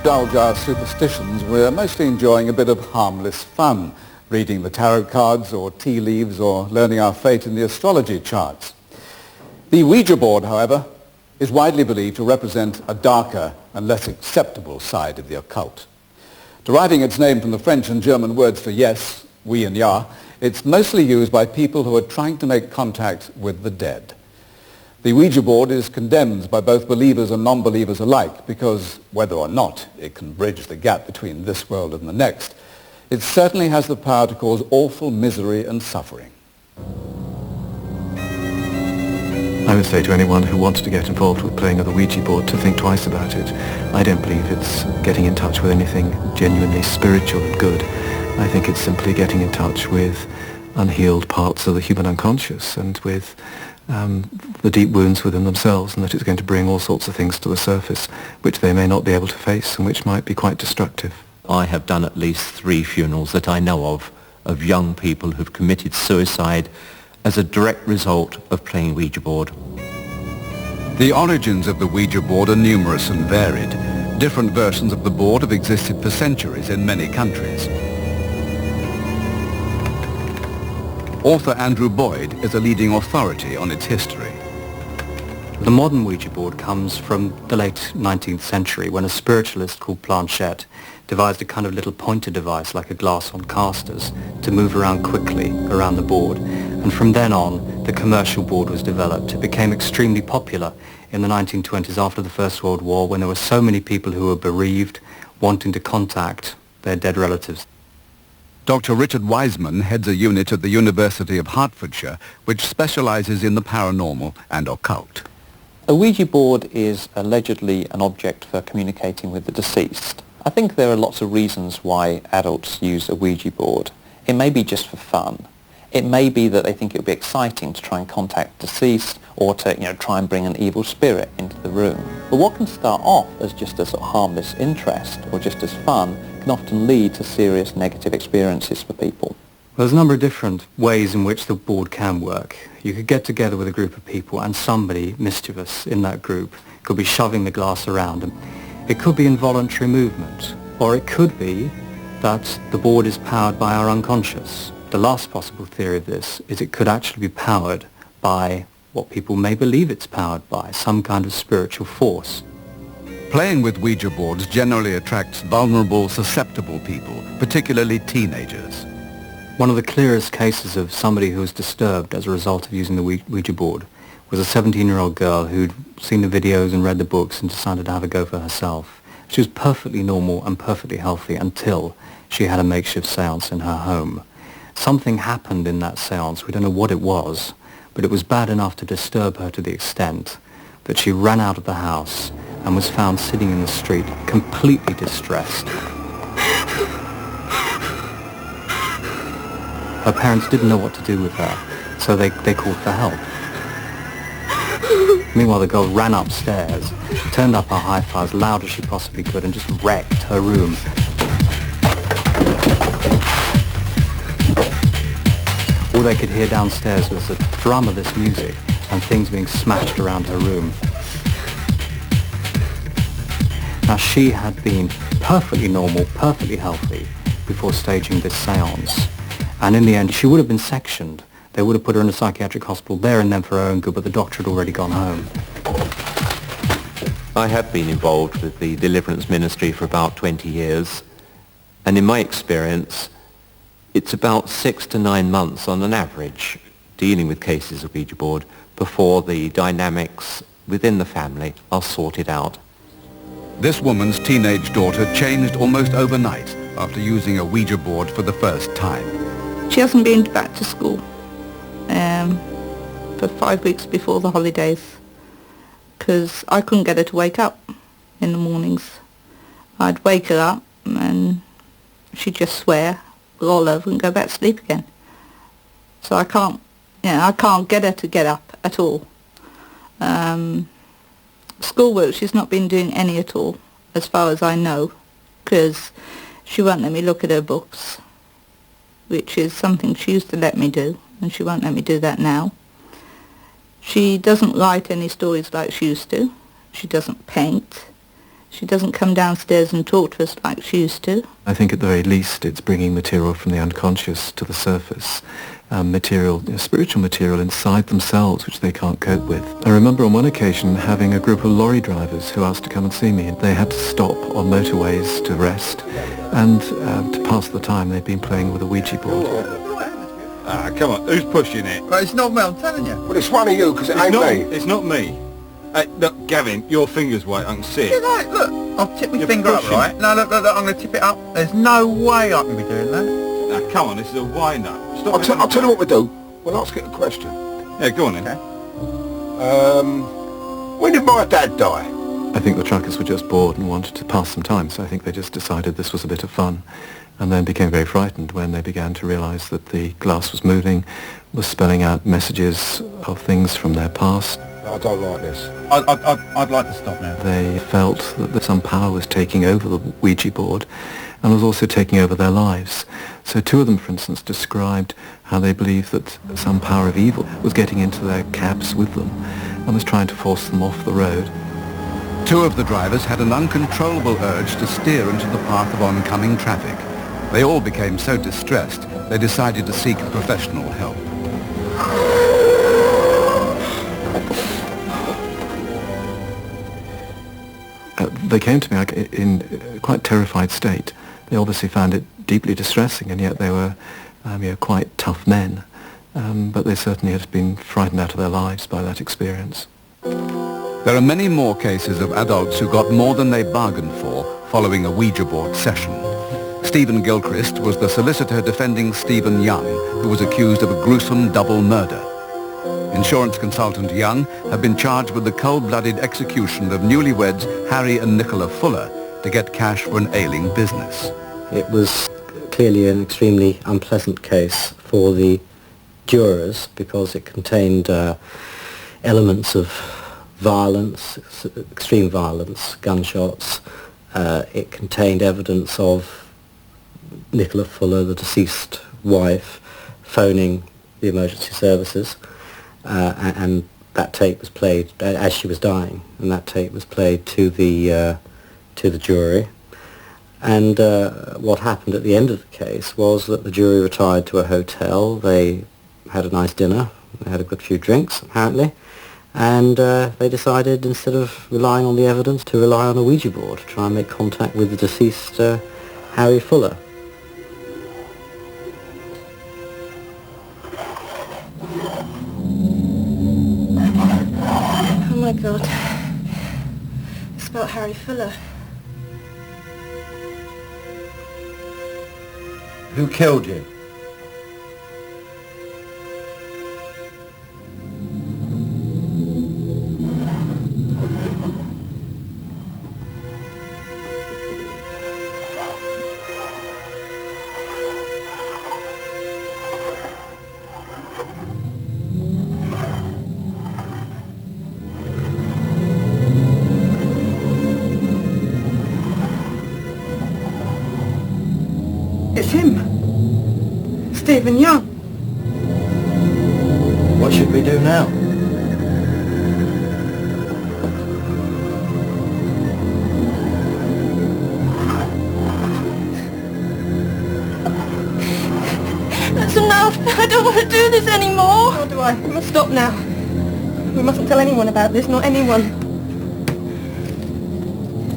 indulge our superstitions, we're mostly enjoying a bit of harmless fun, reading the tarot cards or tea leaves or learning our fate in the astrology charts. The Ouija board, however, is widely believed to represent a darker and less acceptable side of the occult. Deriving its name from the French and German words for yes, oui and ja, it's mostly used by people who are trying to make contact with the dead. The Ouija board is condemned by both believers and non-believers alike because whether or not it can bridge the gap between this world and the next, it certainly has the power to cause awful misery and suffering. I would say to anyone who wants to get involved with playing with the Ouija board to think twice about it. I don't believe it's getting in touch with anything genuinely spiritual and good. I think it's simply getting in touch with unhealed parts of the human unconscious and with the deep wounds within themselves, and that it's going to bring all sorts of things to the surface which they may not be able to face and which might be quite destructive. I have done at least 3 funerals that I know of young people who've committed suicide as a direct result of playing Ouija board. The origins of the Ouija board are numerous and varied. Different versions of the board have existed for centuries in many countries. Author Andrew Boyd is a leading authority on its history. The modern Ouija board comes from the late 19th century when a spiritualist called Planchette devised a kind of little pointer device like a glass on casters to move around quickly around the board. And from then on, the commercial board was developed. It became extremely popular in the 1920s after the First World War when there were so many people who were bereaved wanting to contact their dead relatives. Dr. Richard Wiseman heads a unit at the University of Hertfordshire which specializes in the paranormal and occult. A Ouija board is allegedly an object for communicating with the deceased. I think there are lots of reasons why adults use a Ouija board. It may be just for fun. It may be that they think it would be exciting to try and contact the deceased or to try and bring an evil spirit into the room. But what can start off as just a sort of harmless interest or just as fun can often lead to serious negative experiences for people. Well, there's a number of different ways in which the board can work. You could get together with a group of people and somebody mischievous in that group could be shoving the glass around. And it could be involuntary movement, or it could be that the board is powered by our unconscious. The last possible theory of this is it could actually be powered by what people may believe it's powered by, some kind of spiritual force. Playing with Ouija boards generally attracts vulnerable, susceptible people, particularly teenagers. One of the clearest cases of somebody who was disturbed as a result of using the Ouija board was a 17-year-old girl who'd seen the videos and read the books and decided to have a go for herself. She was perfectly normal and perfectly healthy until she had a makeshift seance in her home. Something happened in that seance, we don't know what it was, but it was bad enough to disturb her to the extent that she ran out of the house and was found sitting in the street, completely distressed. Her parents didn't know what to do with her, so they called for help. Meanwhile, the girl ran upstairs, turned up her hi-fi as loud as she possibly could, and just wrecked her room. All they could hear downstairs was the drum of this music and things being smashed around her room. Now, she had been perfectly normal, perfectly healthy before staging this seance. And in the end, she would have been sectioned. They would have put her in a psychiatric hospital there and then for her own good, but the doctor had already gone home. I have been involved with the Deliverance Ministry for about 20 years, and in my experience, it's about 6 to 9 months on an average dealing with cases of Ouija board before the dynamics within the family are sorted out. This woman's teenage daughter changed almost overnight after using a Ouija board for the first time. She hasn't been back to school for 5 weeks before the holidays because I couldn't get her to wake up in the mornings. I'd wake her up and she'd just swear, roll over and go back to sleep again. So I can't get her to get up at all. Schoolwork she's not been doing any at all, as far as I know, because she won't let me look at her books, which is something she used to let me do, and she won't let me do that now. She doesn't write any stories like she used to. She doesn't paint. She doesn't come downstairs and talk to us like she used to. I think at the very least it's bringing material from the unconscious to the surface. Material, spiritual material inside themselves which they can't cope with. I remember on one occasion having a group of lorry drivers who asked to come and see me. They had to stop on motorways to rest, and to pass the time they'd been playing with a Ouija board. Ah, come on, who's pushing it? But it's not me, I'm telling you. Well, it's one of you, because it ain't me. It's not me. Hey, look, Gavin, your finger's white, I can see Yeah, it. like, look, I've tipped my You're finger up, pushing right? it. No, look, I'm going to tip it up. There's no way I can be doing that. Now, come on, this is a wind-up. Stop I'll tell you what we do. We'll ask it a question. Yeah, go on then. Okay. When did my dad die? I think the truckers were just bored and wanted to pass some time, so I think they just decided this was a bit of fun, and then became very frightened when they began to realise that the glass was moving, was spelling out messages of things from their past. I don't like this. I'd like to stop now. They felt that some power was taking over the Ouija board and was also taking over their lives. So two of them, for instance, described how they believed that some power of evil was getting into their cabs with them and was trying to force them off the road. Two of the drivers had an uncontrollable urge to steer into the path of oncoming traffic. They all became so distressed, they decided to seek professional help. They came to me in a quite terrified state. They obviously found it deeply distressing, and yet they were quite tough men. But they certainly had been frightened out of their lives by that experience. There are many more cases of adults who got more than they bargained for following a Ouija board session. Stephen Gilchrist was the solicitor defending Stephen Young, who was accused of a gruesome double murder. Insurance consultant Young had been charged with the cold-blooded execution of newlyweds Harry and Nicola Fuller to get cash for an ailing business. It was clearly an extremely unpleasant case for the jurors because it contained elements of violence, extreme violence, gunshots. It contained evidence of Nicola Fuller, the deceased wife, phoning the emergency services, and that tape was played as she was dying, and that tape was played to the jury. And what happened at the end of the case was that the jury retired to a hotel. They had a nice dinner. They had a good few drinks, apparently. And they decided, instead of relying on the evidence, to rely on a Ouija board to try and make contact with the deceased Harry Fuller. Oh my God. It's about Harry Fuller. Who killed you? It's him. Stephen Young. What should we do now? That's enough. I don't want to do this anymore. Nor do I. We must stop now. We mustn't tell anyone about this, not anyone.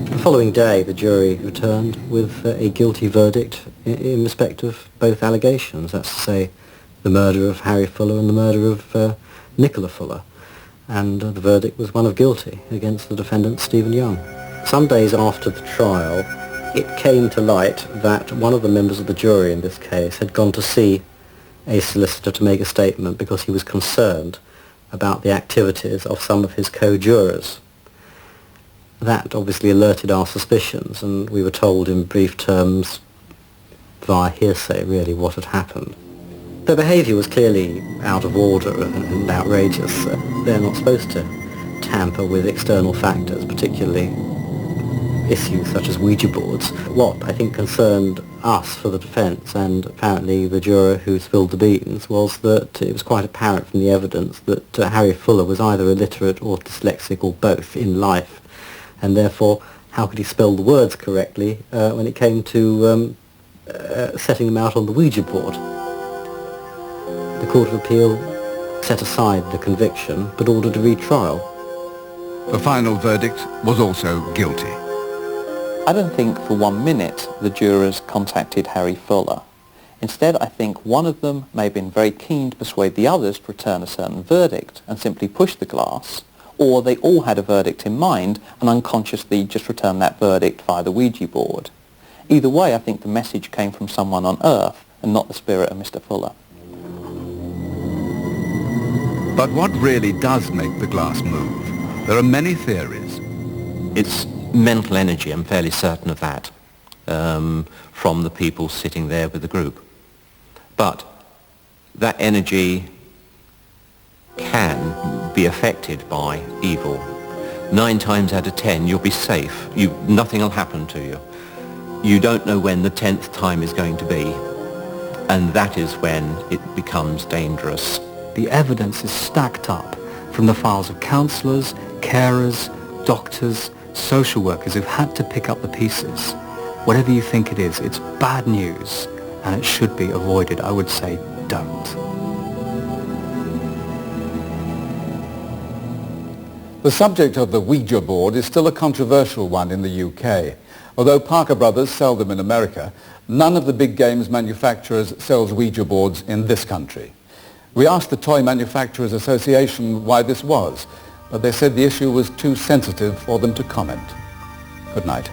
The following day, the jury returned with a guilty verdict in respect of both allegations. That's to say, the murder of Harry Fuller and the murder of Nicola Fuller. And the verdict was one of guilty against the defendant, Stephen Young. Some days after the trial, it came to light that one of the members of the jury in this case had gone to see a solicitor to make a statement because he was concerned about the activities of some of his co-jurors. That obviously alerted our suspicions, and we were told in brief terms, via hearsay really, what had happened. Their behaviour was clearly out of order and outrageous. They're not supposed to tamper with external factors, particularly issues such as Ouija boards. What I think concerned us for the defence, and apparently the juror who spilled the beans, was that it was quite apparent from the evidence that Harry Fuller was either illiterate or dyslexic or both in life, and therefore how could he spell the words correctly when it came to setting them out on the Ouija board. The Court of Appeal set aside the conviction but ordered a retrial. The final verdict was also guilty. I don't think for 1 minute the jurors contacted Harry Fuller. Instead, I think one of them may have been very keen to persuade the others to return a certain verdict and simply push the glass, or they all had a verdict in mind and unconsciously just returned that verdict via the Ouija board. Either way, I think the message came from someone on Earth and not the spirit of Mr. Fuller. But what really does make the glass move? There are many theories. It's mental energy, I'm fairly certain of that, from the people sitting there with the group. But that energy can be affected by evil. 9 times out of 10 you'll be safe. Nothing will happen to you. You don't know when the 10th time is going to be, and that is when it becomes dangerous. The evidence is stacked up from the files of counsellors, carers, doctors, social workers who've had to pick up the pieces. Whatever you think it is, it's bad news, and it should be avoided. I would say don't. The subject of the Ouija board is still a controversial one in the UK. Although Parker Brothers sell them in America, none of the big games manufacturers sells Ouija boards in this country. We asked the Toy Manufacturers Association why this was, but they said the issue was too sensitive for them to comment. Good night.